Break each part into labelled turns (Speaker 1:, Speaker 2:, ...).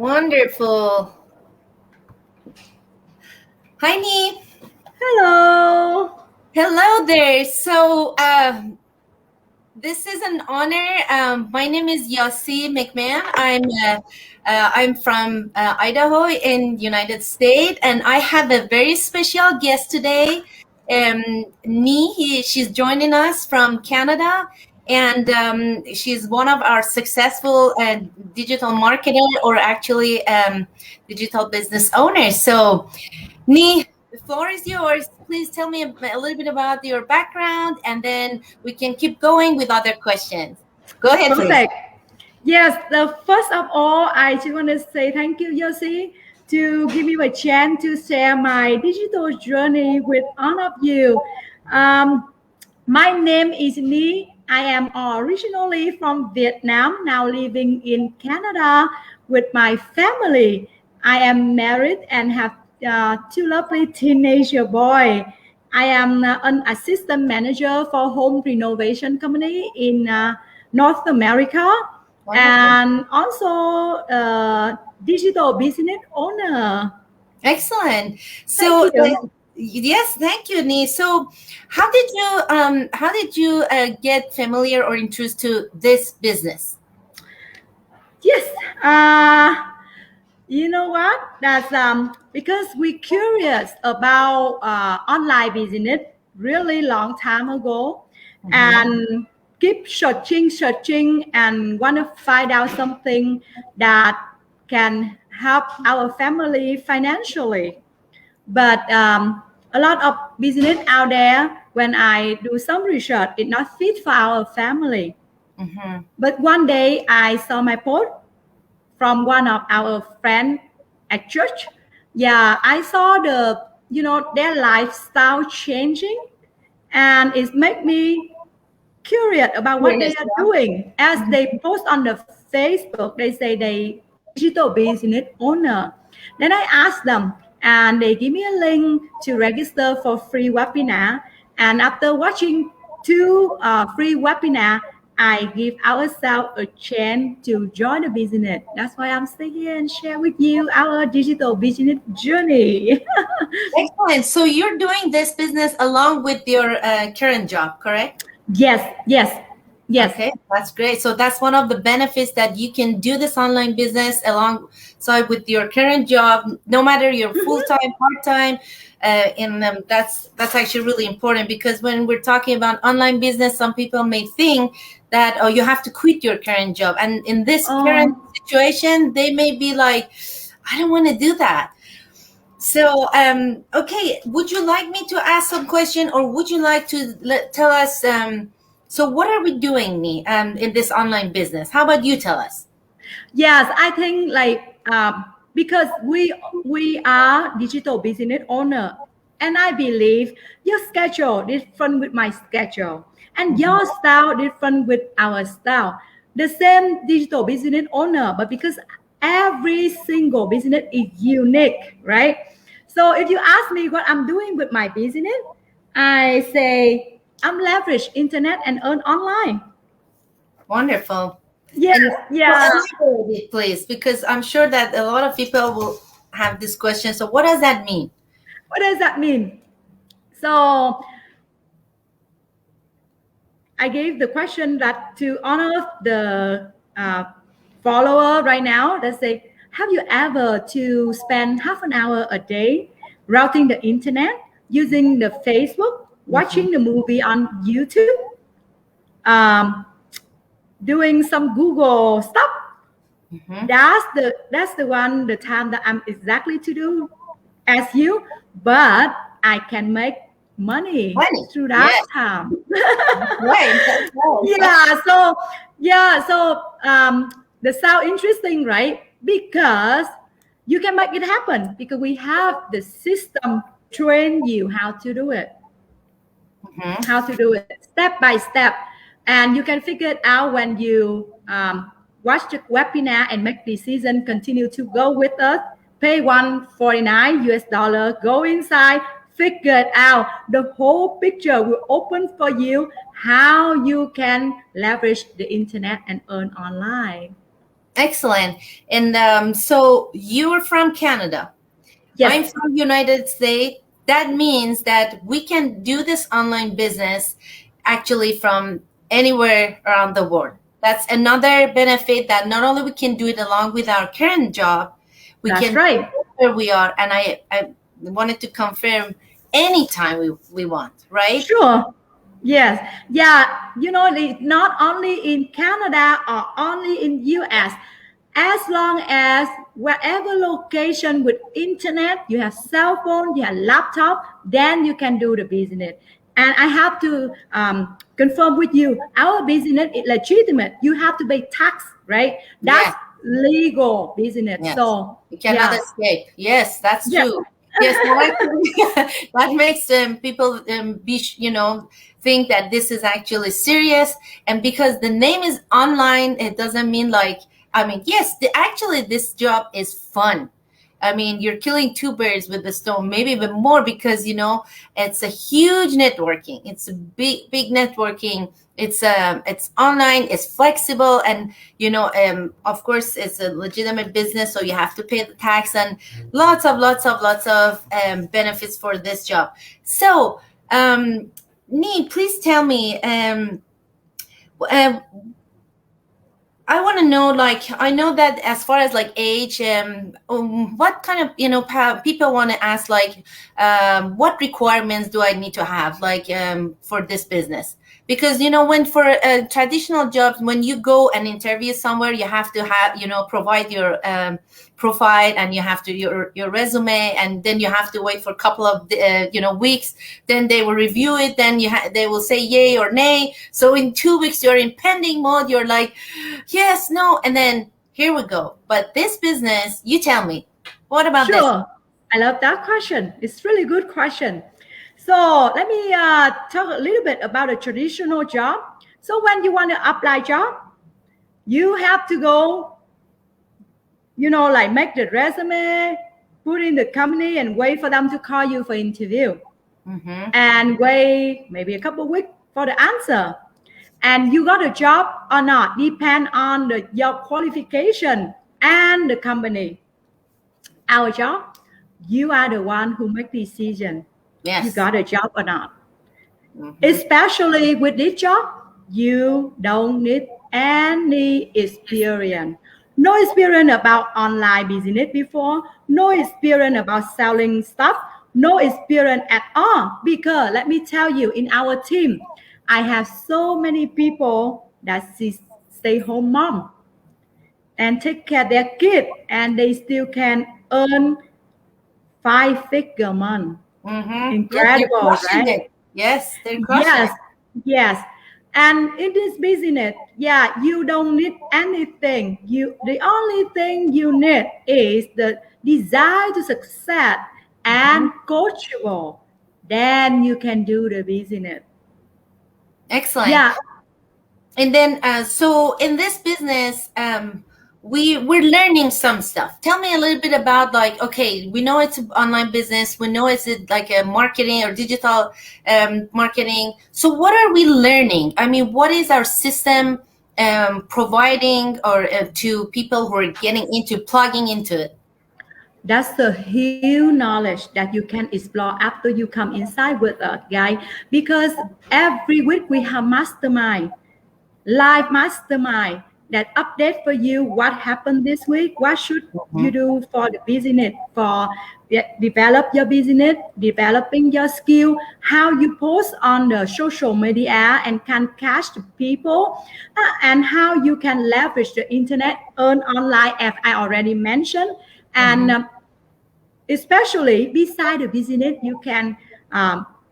Speaker 1: Wonderful. Hi, Nee.
Speaker 2: Hello.
Speaker 1: Hello there. This is an honor. My name is McMahan. I'm from Idaho in United States, and I have a very special guest today. She's joining us from Canada, and she's one of our successful digital marketer, or actually digital business owners. So, Nee, the floor is yours. Please tell me a little bit about your background, and then we can keep going with other questions. Go ahead, please.
Speaker 2: Perfect. Yes, the first of all, I just want to say thank you, Yossi, to give me a chance to share my digital journey with all of you. Um, my name is Ni. I am originally from Vietnam, now living in Canada with my family. I am married and have two lovely teenager boy. I am an assistant manager for home renovation company in North America,
Speaker 1: Wonderful.
Speaker 2: and also digital business owner.
Speaker 1: Excellent.
Speaker 2: Thank
Speaker 1: So,
Speaker 2: you.
Speaker 1: yes, thank you, Nee. So, how did you get familiar or introduced to this business?
Speaker 2: Yes. You know what? That's because we curious about online business really long time ago, and keep searching, and want to find out something that can help our family financially. But a lot of business out there, when I do some research, it not fit for our family.
Speaker 1: Mm-hmm.
Speaker 2: But one day I saw my post from one of our friends at church. Yeah, I saw their lifestyle changing, and it made me curious about what they
Speaker 1: Curious,
Speaker 2: are
Speaker 1: yeah.
Speaker 2: doing. As they post on the Facebook, they say they digital business owner. Then I asked them, and they give me a link to register for free webinar. And after watching two free webinar, I give ourselves a chance to join the business. That's why I'm staying here and share with you our digital business journey.
Speaker 1: Excellent. So, you're doing this business along with your current job, correct?
Speaker 2: Yes.
Speaker 1: Okay, that's great. So that's one of the benefits, that you can do this online business alongside with your current job, no matter your full time, part time. And that's actually really important, because when we're talking about online business, some people may think that, oh, you have to quit your current job, and in this current
Speaker 2: Oh,
Speaker 1: situation, they may be like, I don't want to do that. So, okay, would you like me to ask some question, or would you like to tell us? So, what are we doing, in this online business? How about you tell us?
Speaker 2: yes, I think because we are digital business owner, and I believe your schedule different with my schedule, and your
Speaker 1: Mhm.
Speaker 2: style different with our style. The same digital business owner, but because every single business is unique, right? So if you ask me what I'm doing with my business, I say I'm leverage internet and earn online.
Speaker 1: Wonderful.
Speaker 2: Yes,
Speaker 1: And so
Speaker 2: yeah.
Speaker 1: elaborate it, please, because I'm sure that a lot of people will have this question. So, what does that mean?
Speaker 2: What does that mean? So I gave the question that to honor the follower right now. That say, have you ever to spend half an hour a day routing the internet, using the Facebook,
Speaker 1: Hmm.
Speaker 2: watching the movie on YouTube, um, doing some Google stuff?
Speaker 1: Hmm.
Speaker 2: That's the one the time that I'm exactly to do as you, but I can make money
Speaker 1: Money.
Speaker 2: through that
Speaker 1: Yes.
Speaker 2: time.
Speaker 1: That's right. That's right.
Speaker 2: Yeah, so the sound interesting, right? Because you can make it happen because we have the system train you
Speaker 1: Mhm.
Speaker 2: how to do it step by step, and you can figure it out when you watch the webinar and make decision. Continue to go with us. Pay $149, go inside, figure it out. The whole picture will open for you how you can leverage the internet and earn online.
Speaker 1: Excellent. And so you're from Canada. I'm
Speaker 2: Yes,
Speaker 1: from United States. That means that we can do this online business actually from anywhere around the world. That's another benefit, that not only we can do it along with our current job, we
Speaker 2: that's
Speaker 1: can do
Speaker 2: right.
Speaker 1: it where we are. And I wanted to confirm anytime we want, right?
Speaker 2: Sure. Yes. Yeah. Not only in Canada or only in US, as long as wherever location with internet, you have cell phone, you have laptop, then you can do the business. And I have to confirm with you, our business is legitimate. You have to pay tax, right? That's
Speaker 1: Yes.
Speaker 2: legal business.
Speaker 1: Yes,
Speaker 2: So
Speaker 1: you cannot
Speaker 2: yeah,
Speaker 1: escape. Yes, that's
Speaker 2: yeah,
Speaker 1: true. Yes, that actually that makes people think that this is actually serious, and because the name is online, it doesn't mean like, I mean, yes, actually this job is fun. I mean, you're killing two birds with the stone, maybe even more, because it's a huge networking. It's a big networking. It's online. It's flexible, and of course, it's a legitimate business, so you have to pay the tax, and lots of benefits for this job. So, Nee, please tell me. Uh, I want to know, like, I know that as far as like age, what kind of, people want to ask, like, what requirements do I need to have, like, for this business? Because, when for traditional jobs, when you go and interview somewhere, you have to have, provide your profile, and you have to, your resume, and then you have to wait for a couple of, weeks. Then they will review it. Then they will say yay or nay. So in 2 weeks, you're in pending mode. You're like, yes, no, and then here we go. But this business, you tell me, what about this?
Speaker 2: sure. I love that question. It's really good question. So let me talk a little bit about a traditional job. So when you want to apply job, you have to go, like make the resume, put in the company, and wait for them to call you for interview,
Speaker 1: Mm-hmm.
Speaker 2: and wait maybe a couple of weeks for the answer. And you got a job or not depend on your qualification and the company. Our job, you are the one who make decision. You
Speaker 1: Yes.
Speaker 2: got a job or not.
Speaker 1: Mm-hmm.
Speaker 2: Especially with this job, you don't need any experience. No experience about online business before, no experience about selling stuff, no experience at all. Because let me tell you, in our team, I have so many people that stay home mom and take care of their kid, and they still can earn five-figure month.
Speaker 1: Mm-hmm. Yes, they're
Speaker 2: Incredible,
Speaker 1: crushing
Speaker 2: right?
Speaker 1: it. Yes, they're crushing
Speaker 2: Yes,
Speaker 1: it.
Speaker 2: yes. And in this business, yeah, you don't need anything. The only thing you need is the desire to succeed
Speaker 1: Mm-hmm.
Speaker 2: and coachable. Then you can do the business.
Speaker 1: Excellent.
Speaker 2: Yeah,
Speaker 1: And then, so in this business, we're learning some stuff. Tell me a little bit about, like, okay, we know it's an online business. We know it's like a marketing or digital marketing. So what are we learning? I mean, what is our system providing, or to people who are getting into, plugging into it?
Speaker 2: that's the huge knowledge that you can explore after you come inside with us, guys. Because every week we have mastermind, live mastermind that update for you what happened this week, what should you
Speaker 1: Mhm.
Speaker 2: do for the business, for develop your business, developing your skill, how you post on the social media and can catch the people, and how you can leverage the internet, earn online, as I already mentioned. And
Speaker 1: Mhm.
Speaker 2: especially beside the business, you can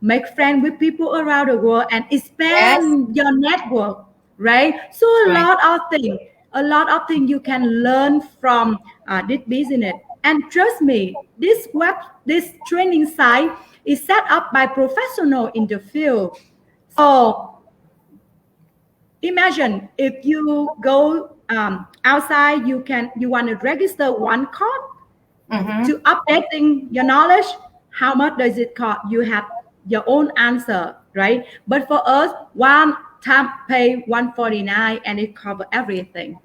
Speaker 2: make friends with people around the world and
Speaker 1: Yes,
Speaker 2: expand your network, right? So
Speaker 1: that's right.
Speaker 2: a lot of things you can learn from this business. And trust me, this training site is set up by professional in the field. So imagine if you go outside, you want to register one card
Speaker 1: Mm-hmm.
Speaker 2: to updating your knowledge. How much does it cost? You have your own answer, right? But for us, one time pay 149 and it cover everything.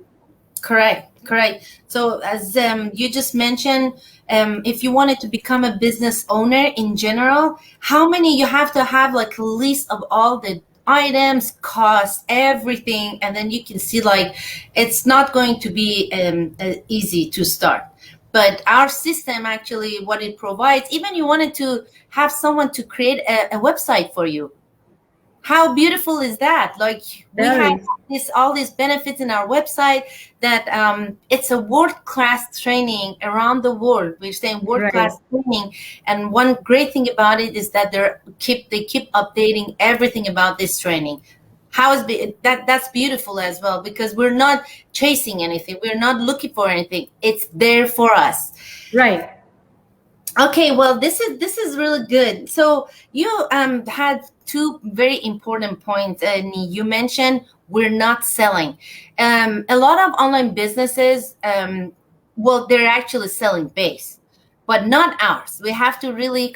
Speaker 1: Correct. So as you just mentioned, if you wanted to become a business owner in general, how many you have to have like a list of all the items, costs, everything, and then you can see like it's not going to be easy to start. But our system actually, what it provides, even you wanted to have someone to create a website for you, how beautiful is that? Like we have
Speaker 2: Very.
Speaker 1: this all these benefits in our website that it's a world-class training around the world. We're saying
Speaker 2: Right.
Speaker 1: world-class training, and one great thing about it is that they keep updating everything about this training. That's beautiful as well, because we're not chasing anything, we're not looking for anything, it's there for us.
Speaker 2: Right.
Speaker 1: Okay, well, this is really good. So you had two very important points, and you mentioned we're not selling. A lot of online businesses, well, they're actually selling base, but not ours. We have to really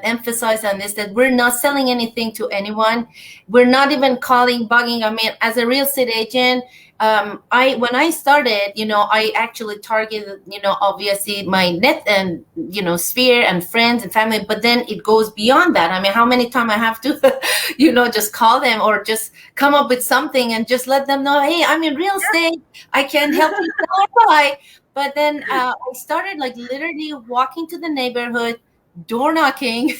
Speaker 1: emphasize on this, that we're not selling anything to anyone. We're not even calling, bugging. I mean, as a real estate agent, I when I started, I actually targeted, obviously my net and sphere and friends and family, but then it goes beyond that. I mean, how many times I have to, just call them or just come up with something and just let them know, hey, I'm in real estate, I can help you sell or buy. But then I started like literally walking to the neighborhood, door knocking,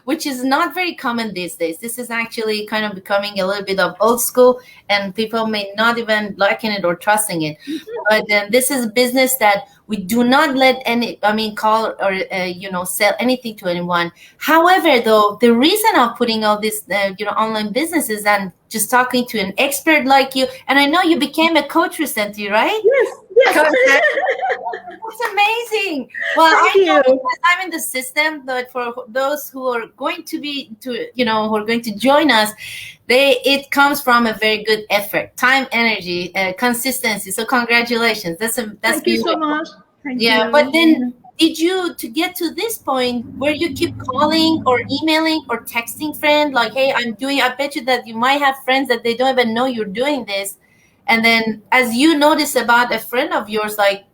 Speaker 1: which is not very common these days. This is actually kind of becoming a little bit of old school, and people may not even liking it or trusting it. But this is a business that we do not let call or sell anything to anyone. However, though, the reason of putting all this online businesses and just talking to an expert like you, and I know you became a coach recently, right?
Speaker 2: Yes. Yes.
Speaker 1: It's amazing. Well,
Speaker 2: Thank
Speaker 1: I know
Speaker 2: you.
Speaker 1: because I'm in the system, but for those who are going to who are going to join us, it comes from a very good effort, time, energy, consistency. So congratulations. That's
Speaker 2: Thank you so
Speaker 1: beautiful.
Speaker 2: much. Thank
Speaker 1: Yeah, but
Speaker 2: you.
Speaker 1: then did you to get to this point where you keep calling or emailing or texting friend like, hey, I bet you that you might have friends that they don't even know you're doing this. And then as you notice about a friend of yours, like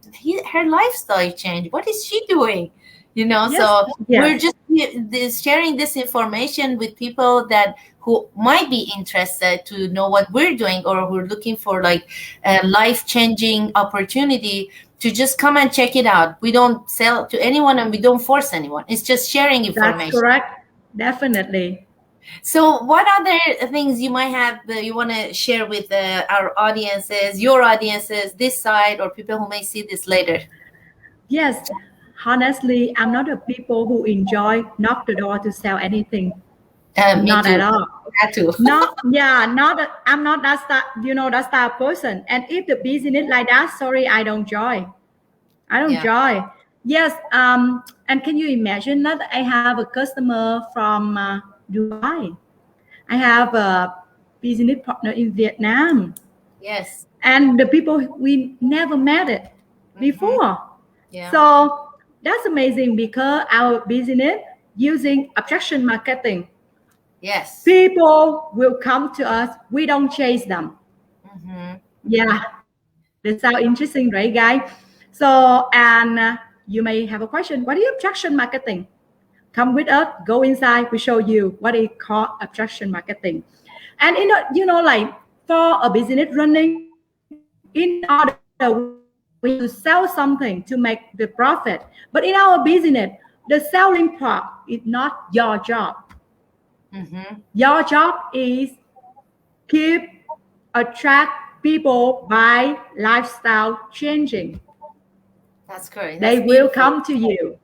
Speaker 1: her lifestyle changed. What is she doing?
Speaker 2: Yes.
Speaker 1: So we're
Speaker 2: Yes.
Speaker 1: just sharing this information with people that who might be interested to know what we're doing, or who are looking for like a life-changing opportunity to just come and check it out. We don't sell to anyone and we don't force anyone. It's just sharing
Speaker 2: That's
Speaker 1: information.
Speaker 2: correct. Definitely.
Speaker 1: So, what other things you might have you want to share with our audiences, your audiences, this side, or people who may see this later?
Speaker 2: Yes. Honestly, I'm not a people who enjoy knock the door to sell anything.
Speaker 1: Me
Speaker 2: Not at
Speaker 1: too.
Speaker 2: all.
Speaker 1: That too.
Speaker 2: Not yeah. I'm not that style. That style of person. And if the business like that, sorry, I don't join. I don't
Speaker 1: Yeah.
Speaker 2: join. Yes. And can you imagine that I have a customer from Dubai? I have a business partner in Vietnam,
Speaker 1: Yes.
Speaker 2: and the people we never met it
Speaker 1: Mm-hmm.
Speaker 2: before.
Speaker 1: Yeah.
Speaker 2: So that's amazing because our business using objection marketing.
Speaker 1: Yes.
Speaker 2: People will come to us. We don't chase them.
Speaker 1: Mm-hmm.
Speaker 2: Yeah, that sounds interesting, right, guys? So, and you may have a question. What is objection marketing? Come with us. Go inside. We show you what is called objection marketing. And like for a business running, in order we have to sell something to make the profit. But in our business, the selling part is not your job.
Speaker 1: Mm-hmm.
Speaker 2: Your job is keep attract people by lifestyle changing.
Speaker 1: That's correct.
Speaker 2: They
Speaker 1: That's
Speaker 2: will
Speaker 1: beautiful.
Speaker 2: come to you.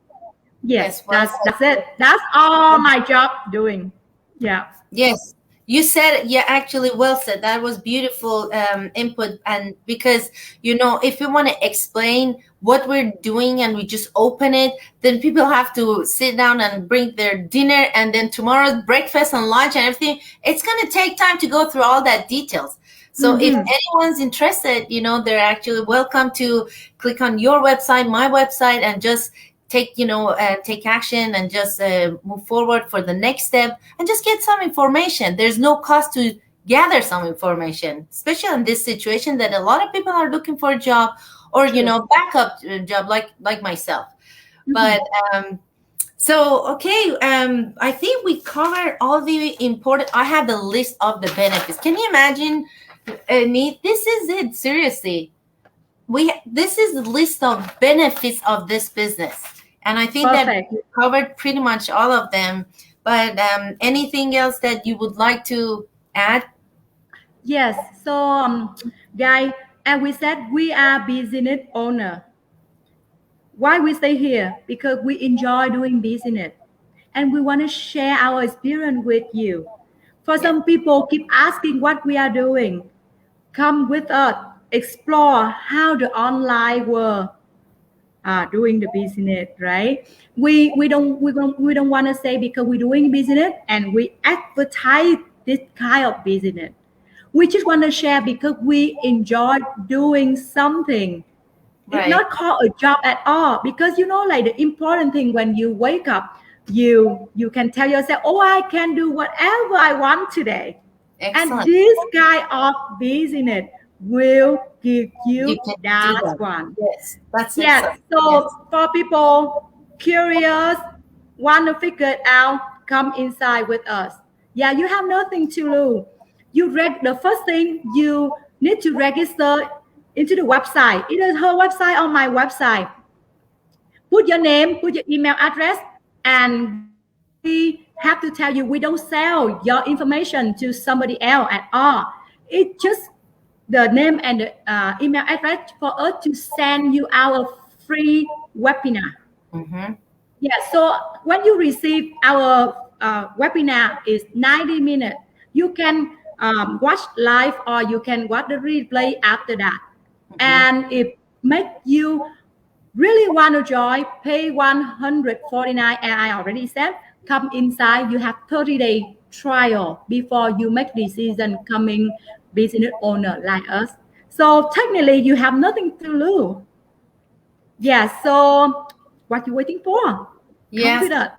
Speaker 2: Yes,
Speaker 1: Yes. Well
Speaker 2: that's
Speaker 1: said.
Speaker 2: it. That's all my job doing. Yeah.
Speaker 1: Yes, you said, yeah, actually, well said. That was beautiful input. And because, if we want to explain what we're doing and we just open it, then people have to sit down and bring their dinner, and then tomorrow's breakfast and lunch and everything. It's going to take time to go through all that details. So if
Speaker 2: Mm-hmm.
Speaker 1: anyone's interested, they're actually welcome to click on your website, my website, and just take action and just move forward for the next step and just get some information. There's no cost to gather some information, especially in this situation that a lot of people are looking for a job or
Speaker 2: True.
Speaker 1: backup job like myself. But so okay, I think we covered all the important. I have the list of the benefits. Can you imagine? This is it. Seriously, this is the list of benefits of this business, and I think that
Speaker 2: Perfect.
Speaker 1: we covered pretty much all of them. But anything else that you would like to add?
Speaker 2: Yes. So, guy, as we said, we are business owner. Why we stay here? Because we enjoy doing business, and we want to share our experience with you. For
Speaker 1: Yeah,
Speaker 2: some people, keep asking what we are doing. Come with us, explore how the online world are doing the business, right? We don't want to say because we're doing business and we advertise this kind of business. We just want to share because we enjoy doing something. It's
Speaker 1: right.
Speaker 2: not called a job at all because like the important thing when you wake up, you can tell yourself, oh, I can do whatever I want today. And
Speaker 1: Excellent.
Speaker 2: this kind of business will give
Speaker 1: You
Speaker 2: you
Speaker 1: can do
Speaker 2: that
Speaker 1: that.
Speaker 2: one.
Speaker 1: Yes, that's
Speaker 2: Yes.
Speaker 1: excellent. Yes.
Speaker 2: So for people curious, want to figure it out, come inside with us. Yeah, you have nothing to lose. The first thing you need to register into the website. It is her website or my website. Put your name, put your email address, and we have to tell you we don't sell your information to somebody else at all. It's just the name and the email address for us to send you our free webinar.
Speaker 1: Mm-hmm.
Speaker 2: Yeah, so when you receive our webinar is 90 minutes. You can watch live or you can watch the replay after that. And if make you really want to join, pay 149, and I already said, come inside. You have 30-day trial before you make decision coming business owner like us. So technically, you have nothing to lose. Yeah. So what you waiting for? Come
Speaker 1: Yes.
Speaker 2: with us.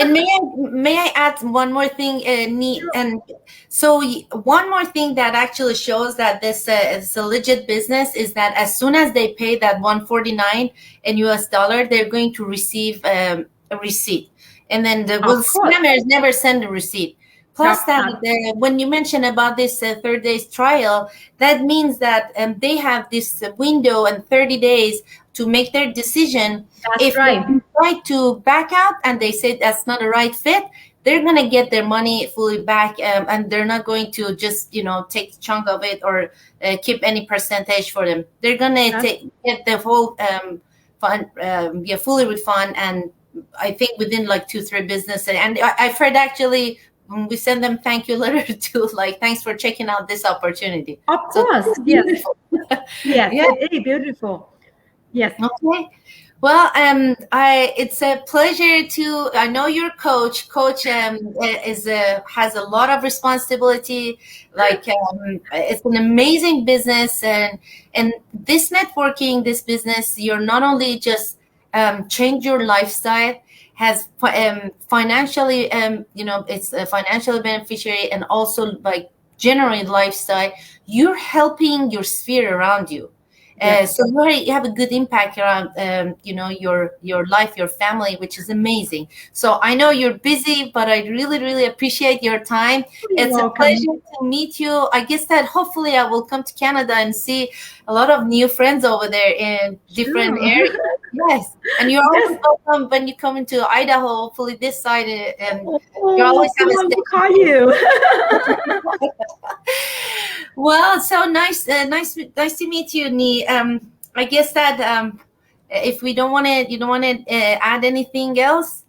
Speaker 1: And may I add one more thing, and so one more thing that actually shows that this is a legit business is that as soon as they pay that 149 in US dollar, they're going to receive a receipt, and then the
Speaker 2: Of course.
Speaker 1: scammers never send a receipt. Plus
Speaker 2: Yep.
Speaker 1: that when you mention about this 30 days trial, that means that they have this window and 30 days to make their decision.
Speaker 2: That's
Speaker 1: If they
Speaker 2: right.
Speaker 1: decide to back out and they say that's not a right fit, they're going to get their money fully back, and they're not going to just take a chunk of it or keep any percentage for them. They're going to get the whole fund, fully refund, and I think within like 2-3 business. And I've heard actually we send them thank you letter to like thanks for checking out this opportunity.
Speaker 2: Of
Speaker 1: So
Speaker 2: course.
Speaker 1: it's
Speaker 2: Yes.
Speaker 1: beautiful.
Speaker 2: Yes.
Speaker 1: Yeah.
Speaker 2: It is beautiful. Yes.
Speaker 1: Okay. Well, it's a pleasure to. I know your coach. Coach has a lot of responsibility. Like it's an amazing business, and this networking, this business, you're not only just change your lifestyle, has financially, it's a financial beneficiary, and also like generate lifestyle. You're helping your sphere around you.
Speaker 2: Yes.
Speaker 1: So you have a good impact around, your life, your family, which is amazing. So I know you're busy, but I really, really appreciate your time.
Speaker 2: You're
Speaker 1: It's a
Speaker 2: welcome.
Speaker 1: pleasure to meet you. I guess that hopefully I will come to Canada and see a lot of new friends over there in different
Speaker 2: Sure.
Speaker 1: areas. Yes, and you're
Speaker 2: Yes.
Speaker 1: always welcome when you come into Idaho. Hopefully this side, and you
Speaker 2: Oh,
Speaker 1: always have a
Speaker 2: someone
Speaker 1: stay.
Speaker 2: will call you.
Speaker 1: Well, so nice, nice to meet you, Nee. I guess that if we don't want to, you don't want to add anything else.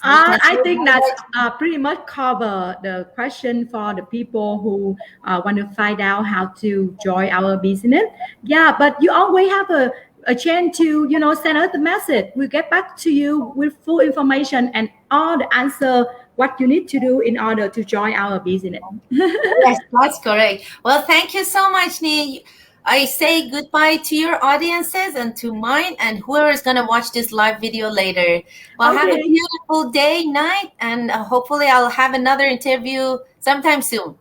Speaker 2: I think that's pretty much cover the question for the people who want to find out how to join our business. Yeah, but you always have a chance to send us the message. We'll get back to you with full information and all the answer what you need to do in order to join our business.
Speaker 1: Yes, that's correct. Well, thank you so much, Nee. I say goodbye to your audiences and to mine and whoever is going to watch this live video later. Well, have a
Speaker 2: Okay.
Speaker 1: beautiful day, night, and hopefully I'll have another interview sometime soon.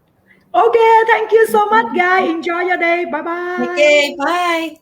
Speaker 2: Okay, thank you so much, guys. Enjoy your day. Bye bye.
Speaker 1: Okay, bye.